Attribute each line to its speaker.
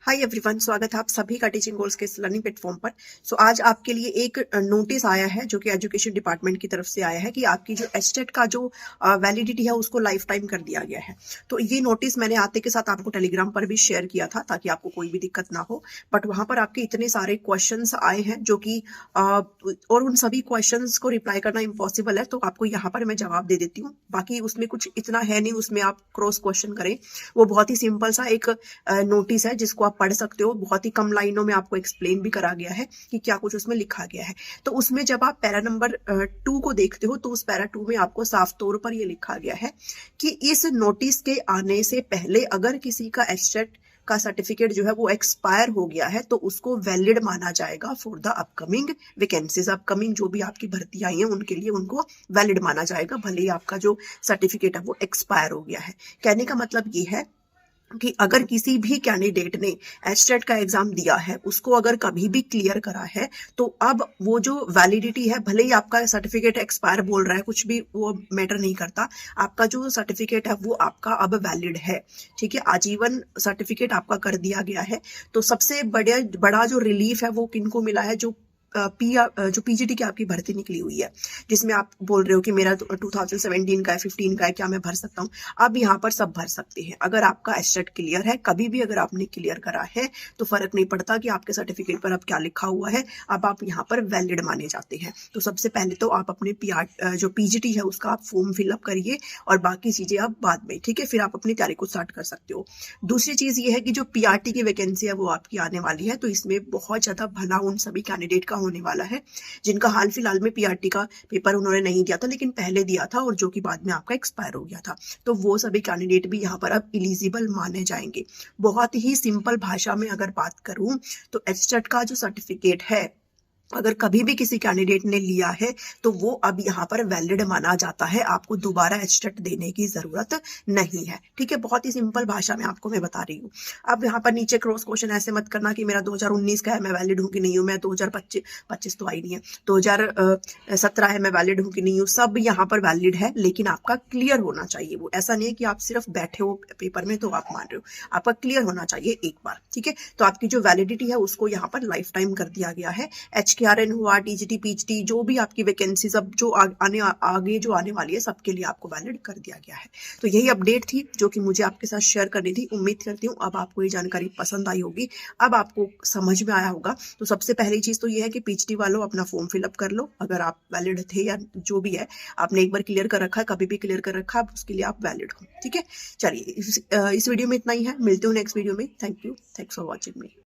Speaker 1: Hi everyone, स्वागत है आप सभी का टीचिंग गोल्स के इस लर्निंग प्लेटफॉर्म पर। आज आपके लिए एक नोटिस आया है जो कि एजुकेशन डिपार्टमेंट की तरफ से आया है कि आपकी जो एस्टेट का जो वैलिडिटी है उसको लाइफ टाइम कर दिया गया है। तो ये नोटिस मैंने आते के साथ आपको टेलीग्राम पर भी शेयर किया था ताकि आपको कोई भी दिक्कत ना हो। बट वहां पर आपके इतने सारे क्वेश्चन आए हैं जो कि और उन सभी क्वेश्चन को रिप्लाई करना इम्पॉसिबल है, तो आपको यहाँ पर मैं जवाब दे देती हूँ। बाकी उसमें कुछ इतना है नहीं, उसमें आप क्रॉस क्वेश्चन करें। वो बहुत ही सिंपल सा एक नोटिस है जिसको आप पढ़ सकते हो। बहुत ही कम लाइनों में आपको एक्सप्लेन भी करा गया है कि क्या कुछ उसमें लिखा गया है। तो उसमें जब आप पैरा नंबर 2 को देखते हो तो उस पैरा 2 में आपको साफ तौर पर ये लिखा गया है कि इस नोटिस के आने से पहले अगर किसी का एस्टेट का सर्टिफिकेट जो है वो एक्सपायर हो गया है तो उसको वैलिड माना जाएगा for the upcoming vacancies. Upcoming जो भी आपकी भर्ती आई है उनके लिए उनको वैलिड माना जाएगा, भले ही आपका जो सर्टिफिकेट है वो एक्सपायर हो गया है। कहने का मतलब ये है कि अगर किसी भी कैंडिडेट ने एस्टेट का एग्जाम दिया है, उसको अगर कभी भी क्लियर करा है, तो अब वो जो वैलिडिटी है, भले ही आपका सर्टिफिकेट एक्सपायर बोल रहा है, कुछ भी वो मैटर नहीं करता। आपका जो सर्टिफिकेट है वो आपका अब वैलिड है। ठीक है, आजीवन सर्टिफिकेट आपका कर दिया गया है। तो सबसे बड़ा जो रिलीफ है वो किनको मिला है? जो पीजीटी की आपकी भर्ती निकली हुई है, जिसमें आप बोल रहे हो कि मेरा 2017 का है, 15 का है, क्या मैं भर सकता हूँ? अब यहाँ पर सब भर सकते हैं अगर आपका एस्टेट क्लियर है। कभी भी अगर आपने क्लियर करा है तो फर्क नहीं पड़ता कि आपके सर्टिफिकेट पर अब क्या लिखा हुआ है, अब आप यहाँ पर वैलिड माने जाते हैं। तो सबसे पहले तो आप अपने जो पीजीटी है उसका आप फॉर्म फिलअप करिए और बाकी चीजें आप बाद में, ठीक है, फिर आप अपनी तैयारी को स्टार्ट कर सकते हो। दूसरी चीज ये है कि जो पीआरटी की वैकेंसी है वो आपकी आने वाली है, तो इसमें बहुत ज्यादा भला उन सभी कैंडिडेट का होने वाला है जिनका हाल फिलहाल में पीआरटी का पेपर उन्होंने नहीं दिया था लेकिन पहले दिया था और जो कि बाद में आपका एक्सपायर हो गया था। तो वो सभी कैंडिडेट भी यहाँ पर अब एलिजिबल माने जाएंगे। बहुत ही सिंपल भाषा में अगर बात करूं तो एस्टेट का जो सर्टिफिकेट है अगर कभी भी किसी कैंडिडेट ने लिया है तो वो अब यहाँ पर वैलिड माना जाता है। आपको दोबारा एस्टेट देने की जरूरत नहीं है। ठीक है, बहुत ही सिंपल भाषा में आपको मैं बता रही हूँ। अब यहाँ पर नीचे क्रॉस क्वेश्चन ऐसे मत करना कि मेरा 2019 का है, मैं वैलिड हूँ कि नहीं हूँ, मैं 2025 तो आई नहीं है, 2017 है, मैं वैलिड हूँ कि नहीं हूँ। सब यहाँ पर वैलिड है, लेकिन आपका क्लियर होना चाहिए। वो ऐसा नहीं है कि आप सिर्फ बैठे हो पेपर में तो आप मान रहे हो, आपका क्लियर होना चाहिए एक बार। ठीक है, तो आपकी जो वैलिडिटी है उसको यहाँ पर लाइफ टाइम कर दिया गया है। HKRN हुआ, टीजीटी, पीजीटी, जो भी आपकी वैकेंसी सब जो आगे जो आने वाली है सबके लिए आपको वैलिड कर दिया गया है। तो यही अपडेट थी जो कि मुझे आपके साथ शेयर करनी थी। उम्मीद करती हूँ अब आपको ये जानकारी पसंद आई होगी, अब आपको समझ में आया होगा। तो सबसे पहली चीज तो ये है कि पीजीटी वालों अपना फॉर्म फिलअप कर लो। अगर आप वैलिड थे या जो भी है, आपने एक बार क्लियर कर रखा है, कभी भी क्लियर कर रखा है, उसके लिए आप वैलिड हो। ठीक है, चलिए इस वीडियो में इतना ही है। मिलते हो नेक्स्ट वीडियो में। Thank you, thanks for watching me.